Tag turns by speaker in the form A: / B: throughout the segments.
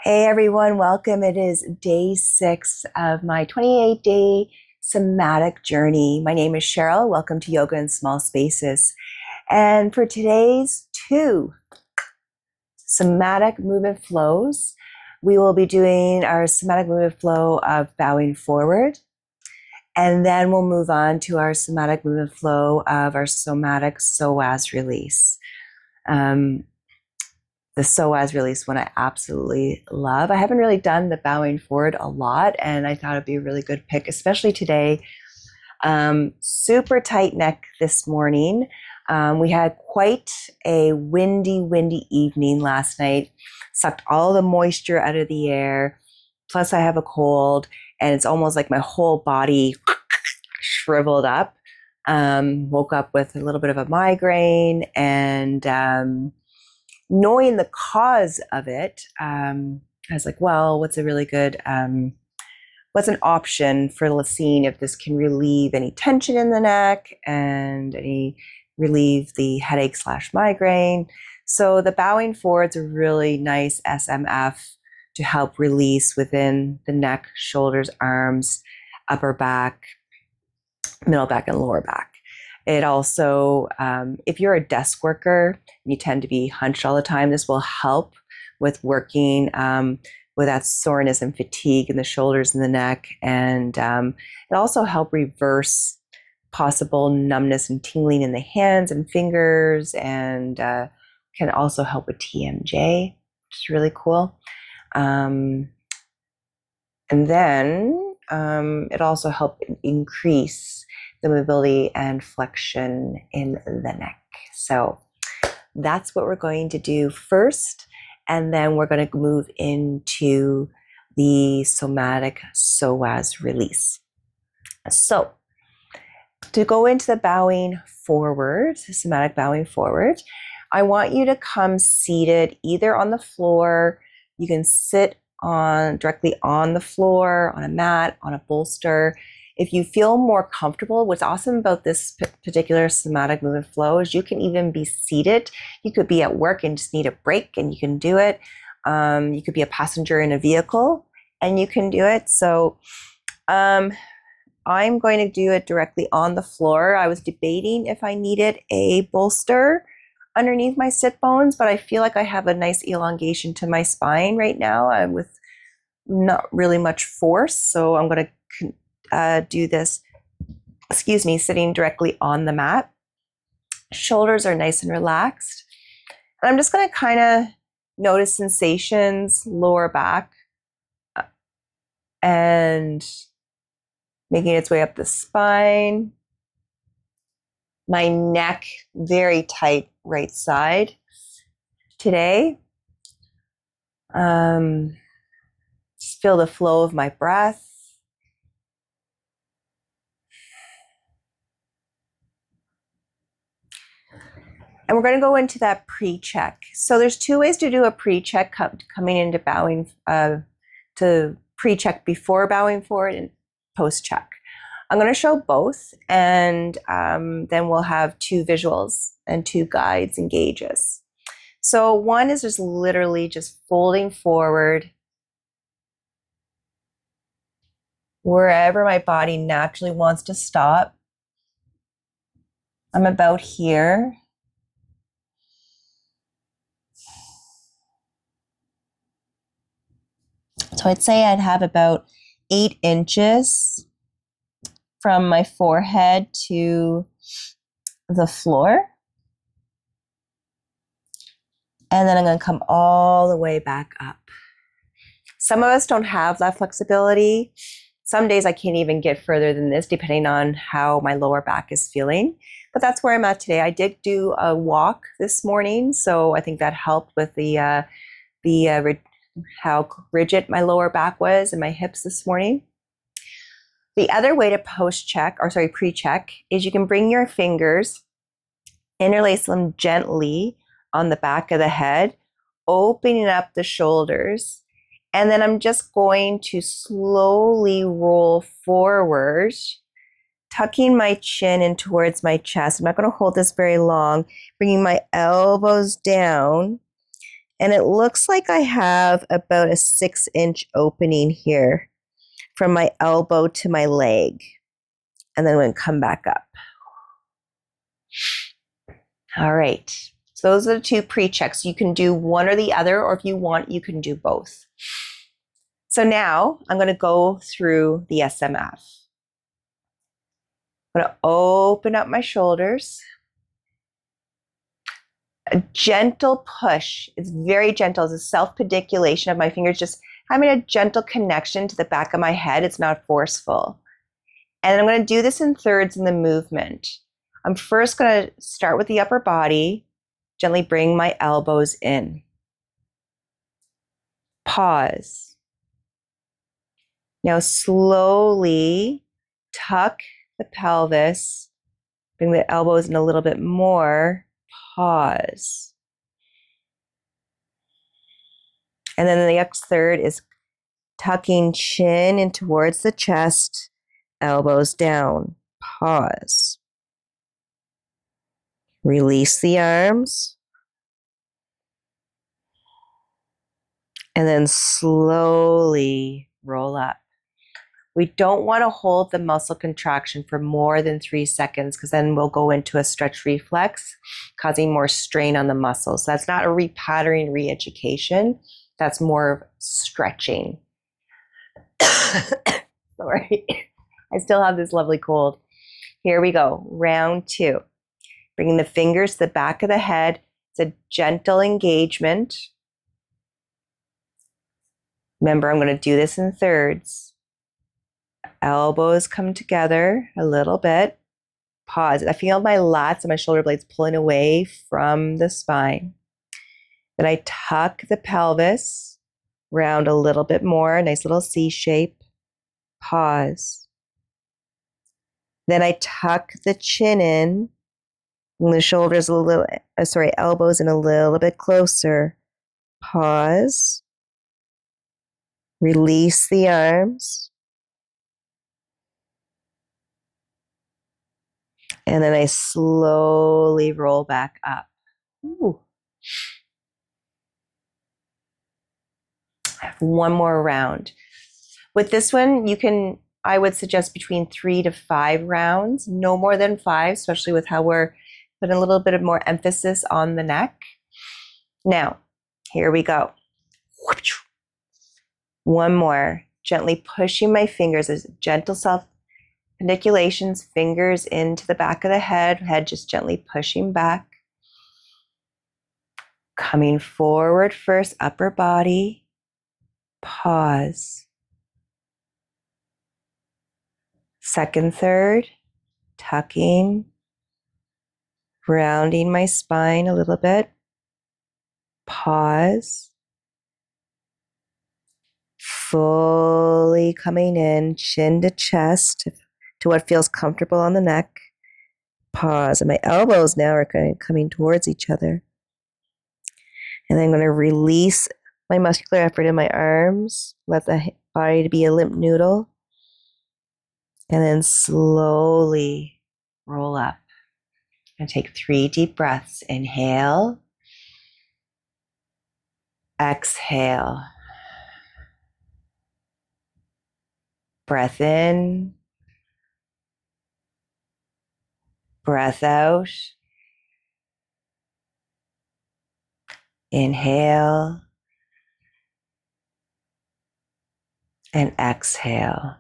A: Hey everyone, welcome. It is day 6 of my 28-day somatic journey. My name is Cheryl. Welcome to Yoga in Small Spaces. And for today's 2 somatic movement flows, we will be doing our somatic movement flow of bowing forward. And then we'll move on to our somatic movement flow of our somatic psoas release. The psoas release one I absolutely love. I haven't really done the bowing forward a lot, and I thought it'd be a really good pick, especially today. Super tight neck this morning. We had quite a windy evening last night. Sucked all the moisture out of the air. Plus, I have a cold, and it's almost like my whole body shriveled up. Woke up with a little bit of a migraine, and knowing the cause of it, I was like, well, what's an option for seeing if this can relieve any tension in the neck and relieve the headache/migraine. So the bowing forward is a really nice SMF to help release within the neck, shoulders, arms, upper back, middle back, and lower back. It also, if you're a desk worker, you tend to be hunched all the time, this will help with working with that soreness and fatigue in the shoulders and the neck. And it also help reverse possible numbness and tingling in the hands and fingers, and can also help with TMJ, which is really cool. And then it also helps increase the mobility and flexion in the neck. So that's what we're going to do first. And then we're going to move into the somatic psoas release. So to go into the bowing forward, somatic bowing forward, I want you to come seated either on the floor. You can sit directly on the floor, on a mat, on a bolster. If you feel more comfortable, what's awesome about this particular somatic movement flow is you can even be seated. You could be at work and just need a break, and you can do it. You could be a passenger in a vehicle and you can do it. So I'm going to do it directly on the floor. I was debating if I needed a bolster underneath my sit bones, but I feel like I have a nice elongation to my spine right now with not really much force. So I'm going to do this, sitting directly on the mat. Shoulders are nice and relaxed. And I'm just going to kind of notice sensations, lower back, and making its way up the spine. My neck, very tight right side today. Just feel the flow of my breath. And we're going to go into that pre-check. So there's 2 ways to do a pre-check coming into bowing, to pre-check before bowing forward and post-check. I'm going to show both, and then we'll have 2 visuals and 2 guides and gauges. So one is just literally just folding forward wherever my body naturally wants to stop. I'm about here. So I'd say I'd have about 8 inches from my forehead to the floor. And then I'm going to come all the way back up. Some of us don't have that flexibility. Some days I can't even get further than this, depending on how my lower back is feeling. But that's where I'm at today. I did do a walk this morning, so I think that helped with how rigid my lower back was and my hips this morning. The other way to pre-check is you can bring your fingers, interlace them gently on the back of the head, opening up the shoulders. And then I'm just going to slowly roll forward, tucking my chin in towards my chest. I'm not going to hold this very long, bringing my elbows down And it looks like I have about a 6-inch opening here from my elbow to my leg. And then I'm going to come back up. All right. So those are the 2 pre-checks. You can do one or the other, or if you want, you can do both. So now I'm going to go through the SMF. I'm going to open up my shoulders. A gentle push. It's very gentle. It's a self-pediculation of my fingers, just having a gentle connection to the back of my head. It's not forceful. And I'm going to do this in thirds in the movement. I'm first going to start with the upper body, gently bring my elbows in. Pause. Now slowly tuck the pelvis, bring the elbows in a little bit more. Pause. And then the next third is tucking chin in towards the chest, elbows down. Pause. Release the arms. And then slowly roll up. We don't want to hold the muscle contraction for more than 3 seconds because then we'll go into a stretch reflex, causing more strain on the muscles. So that's not a repatterning, re-education. That's more of stretching. Sorry, I still have this lovely cold. Here we go, round 2. Bringing the fingers to the back of the head. It's a gentle engagement. Remember, I'm going to do this in thirds. Elbows come together a little bit. Pause. I feel my lats and my shoulder blades pulling away from the spine. Then I tuck the pelvis, round a little bit more, nice little C shape. Pause. Then I tuck the chin in, and the shoulders elbows in a little bit closer. Pause. Release the arms. And then I slowly roll back up. Ooh. I have one more round. With this one, I would suggest between 3 to 5 rounds, no more than 5, especially with how we're putting a little bit of more emphasis on the neck. Now, here we go. One more, gently pushing my fingers as gentle self-pediculations, fingers into the back of the head just gently pushing back. Coming forward first, upper body, pause. Second, third, tucking, rounding my spine a little bit, pause. Fully coming in, chin to chest, to what feels comfortable on the neck. Pause. And my elbows now are coming towards each other. And then I'm going to release my muscular effort in my arms, let the body be a limp noodle, and then slowly roll up. And take 3 deep breaths. Inhale. Exhale. Breath in. Breath out. Inhale. And exhale.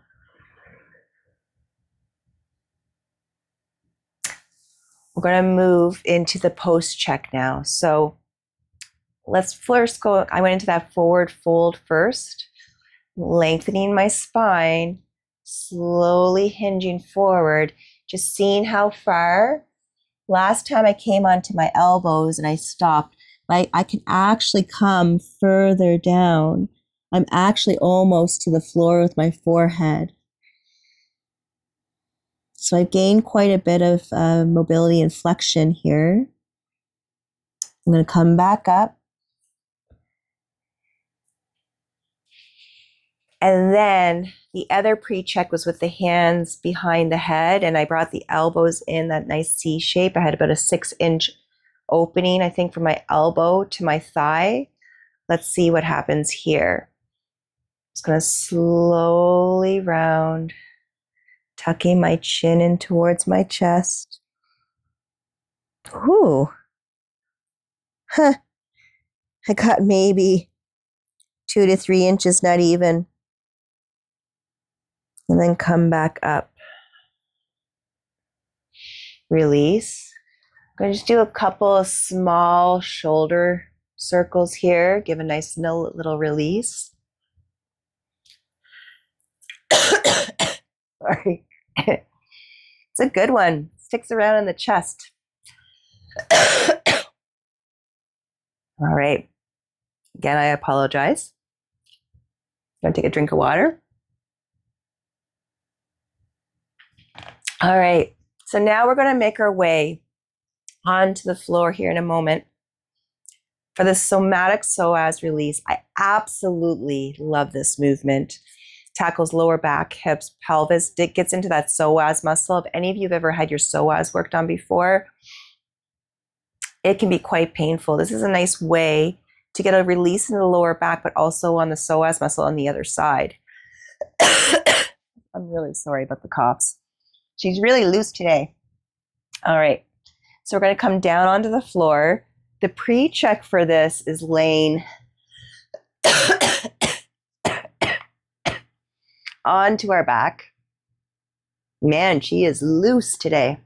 A: We're going to move into the post check now. So let's first go, I went into that forward fold first, lengthening my spine, slowly hinging forward, just seeing how far. Last time I came onto my elbows and I stopped, I can actually come further down. I'm actually almost to the floor with my forehead. So I've gained quite a bit of mobility and flexion here. I'm going to come back up. And then the other pre-check was with the hands behind the head, and I brought the elbows in that nice C shape. I had about a 6-inch opening, I think, from my elbow to my thigh. let's see what happens here. Just going to slowly round, tucking my chin in towards my chest. Ooh. Huh. I got maybe 2 to 3 inches, not even. And then come back up. Release. I'm going to just do a couple of small shoulder circles here. Give a nice little release. Sorry. It's a good one. Sticks around in the chest. All right. Again, I apologize. I'm going to take a drink of water. All right. So now we're going to make our way onto the floor here in a moment. For the somatic psoas release, I absolutely love this movement. Tackles lower back, hips, pelvis. It gets into that psoas muscle. If any of you have ever had your psoas worked on before, it can be quite painful. This is a nice way to get a release in the lower back, but also on the psoas muscle on the other side. I'm really sorry about the coughs. She's really loose today. All right. So we're going to come down onto the floor. The pre-check for this is laying onto our back. Man, she is loose today.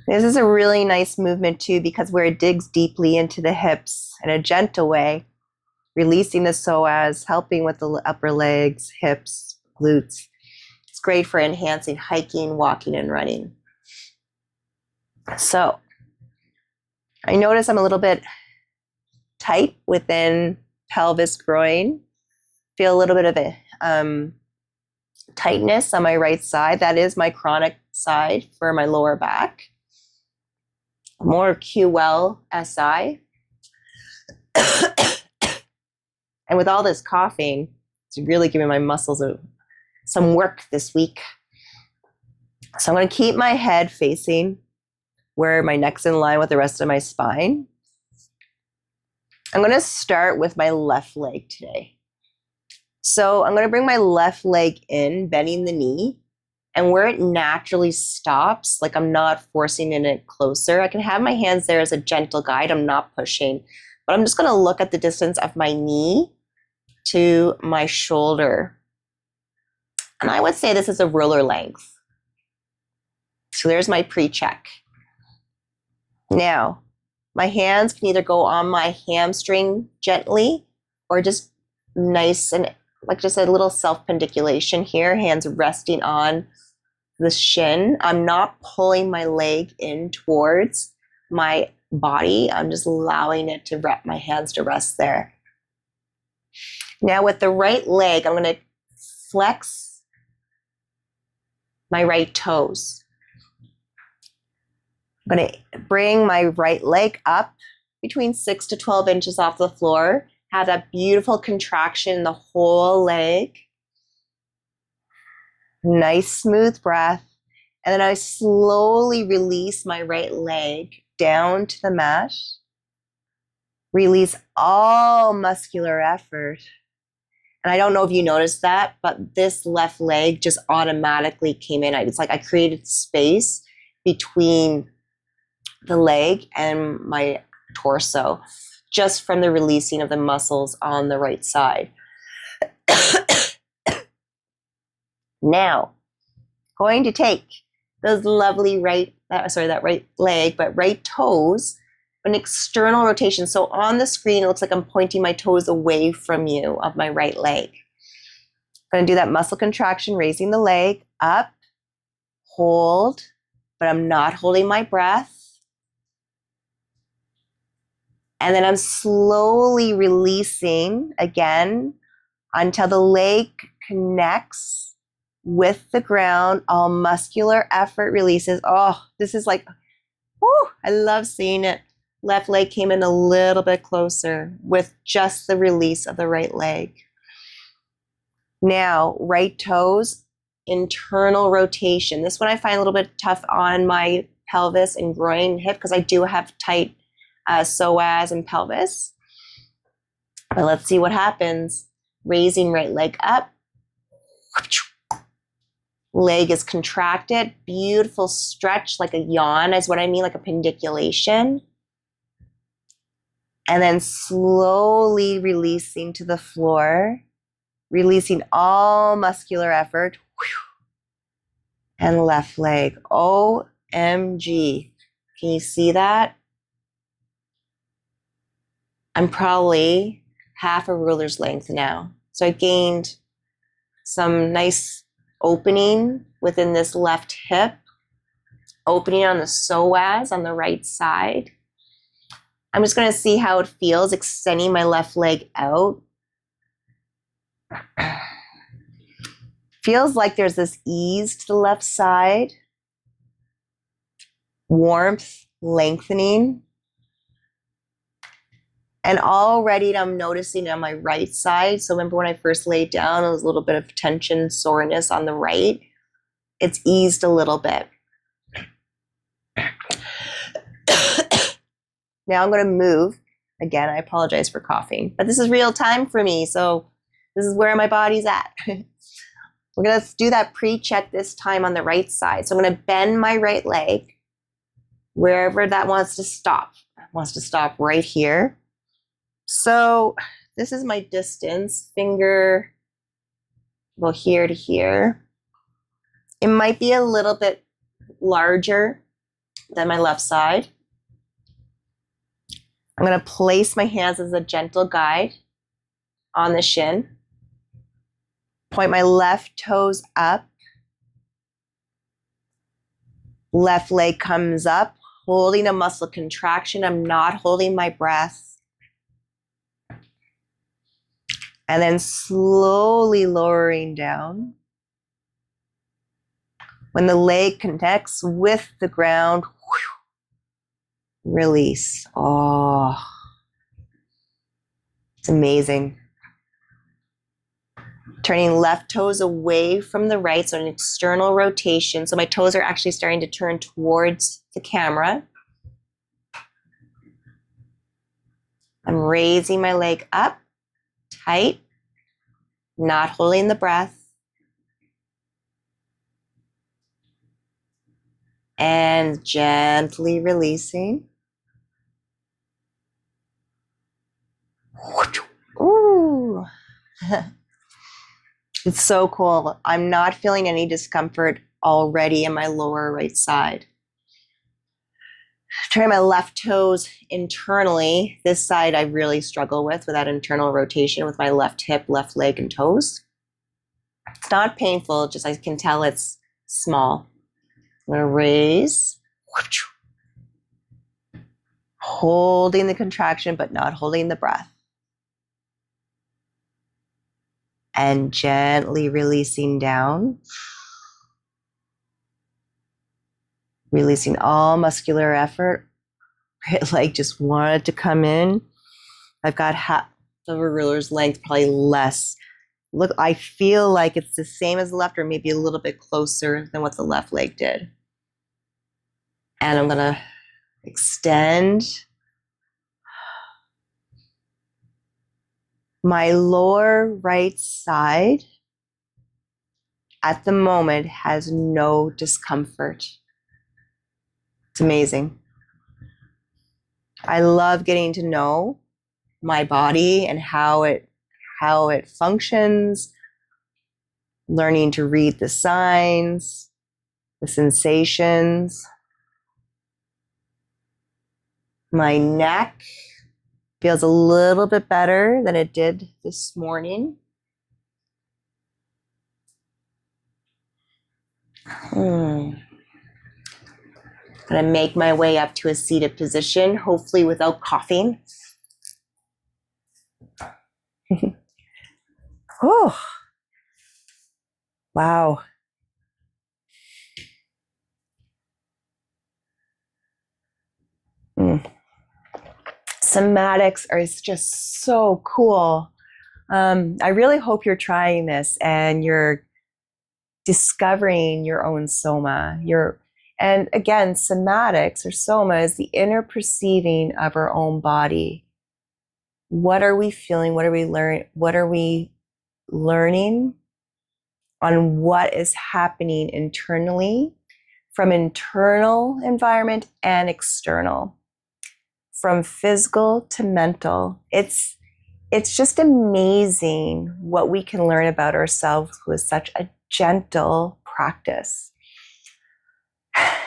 A: This is a really nice movement too, because where it digs deeply into the hips in a gentle way, releasing the psoas, helping with the upper legs, hips, glutes. It's great for enhancing hiking, walking, and running. So I notice I'm a little bit tight within pelvis, groin. Feel a little bit of a tightness on my right side. That is my chronic side for my lower back. More QL SI. And with all this coughing, it's really giving my muscles some work this week. So I'm going to keep my head facing where my neck's in line with the rest of my spine. I'm going to start with my left leg today. So I'm going to bring my left leg in, bending the knee, and where it naturally stops, like I'm not forcing it closer. I can have my hands there as a gentle guide. I'm not pushing, but I'm just going to look at the distance of my knee to my shoulder. And I would say this is a ruler length. So there's my pre-check. Now, my hands can either go on my hamstring gently or just nice and like just a little self-pendiculation here, hands resting on the shin. I'm not pulling my leg in towards my body. I'm just allowing it to my hands to rest there. Now with the right leg, I'm going to flex my right toes. I'm going to bring my right leg up between 6 to 12 inches off the floor. Have that beautiful contraction in the whole leg. Nice smooth breath. And then I slowly release my right leg down to the mat. Release all muscular effort. And I don't know if you noticed that, but this left leg just automatically came in. It's like I created space between the leg and my torso just from the releasing of the muscles on the right side. Now, going to take those lovely that right leg, but right toes, an external rotation. So on the screen, it looks like I'm pointing my toes away from you of my right leg. I'm going to do that muscle contraction, raising the leg up, hold, but I'm not holding my breath. And then I'm slowly releasing again until the leg connects with the ground. All muscular effort releases. Oh, this is like, whoo, I love seeing it. Left leg came in a little bit closer with just the release of the right leg. Now, right toes, internal rotation. This one I find a little bit tough on my pelvis and groin hip because I do have tight psoas and pelvis. But let's see what happens. Raising right leg up. Leg is contracted. Beautiful stretch, like a yawn is what I mean, like a pendiculation. And then slowly releasing to the floor, releasing all muscular effort. And left leg. OMG. Can you see that? I'm probably half a ruler's length now. So I gained some nice opening within this left hip, opening on the psoas on the right side. I'm just going to see how it feels, extending my left leg out. Feels like there's this ease to the left side, warmth, lengthening. And already I'm noticing on my right side. So remember when I first laid down, there was a little bit of tension, soreness on the right. It's eased a little bit. Now I'm going to move. Again, I apologize for coughing, but this is real time for me. So this is where my body's at. We're going to do that pre-check this time on the right side. So I'm going to bend my right leg wherever that wants to stop. It wants to stop right here. So this is my distance, finger, well, here to here. It might be a little bit larger than my left side. I'm going to place my hands as a gentle guide on the shin. Point my left toes up. Left leg comes up, holding a muscle contraction. I'm not holding my breath. And then slowly lowering down. When the leg connects with the ground, release. Oh, it's amazing. Turning left toes away from the right, so an external rotation. So my toes are actually starting to turn towards the camera. I'm raising my leg up, tight, not holding the breath. And gently releasing. Ooh. It's so cool. I'm not feeling any discomfort already in my lower right side. Turning my left toes internally. This side I really struggle with that internal rotation with my left hip, left leg, and toes. It's not painful, just I can tell it's small. I'm going to raise. Holding the contraction, but not holding the breath. And gently releasing down. Releasing all muscular effort. Right leg just wanted to come in. I've got half of a ruler's length, probably less. Look, I feel like it's the same as the left or maybe a little bit closer than what the left leg did. And I'm going to extend. My lower right side at the moment has no discomfort. It's amazing. I love getting to know my body and how it functions, learning to read the signs, the sensations. My neck feels a little bit better than it did this morning. Gonna make my way up to a seated position, hopefully without coughing. Oh, wow. Somatics are just so cool. I really hope you're trying this and you're discovering your own soma. And again, somatics or soma is the inner perceiving of our own body. What are we feeling? What are we learning on what is happening internally, from internal environment and external, from physical to mental. It's just amazing what we can learn about ourselves with such a gentle practice.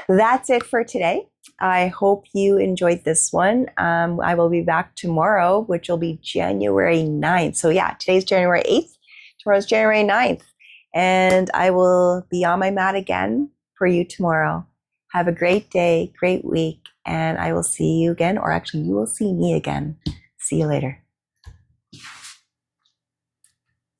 A: That's it for today. I hope you enjoyed this one. I will be back tomorrow, which will be January 9th. So yeah, today's January 8th. Tomorrow's January 9th. And I will be on my mat again for you tomorrow. Have a great day, great week, and I will see you again, or actually you will see me again. See you later.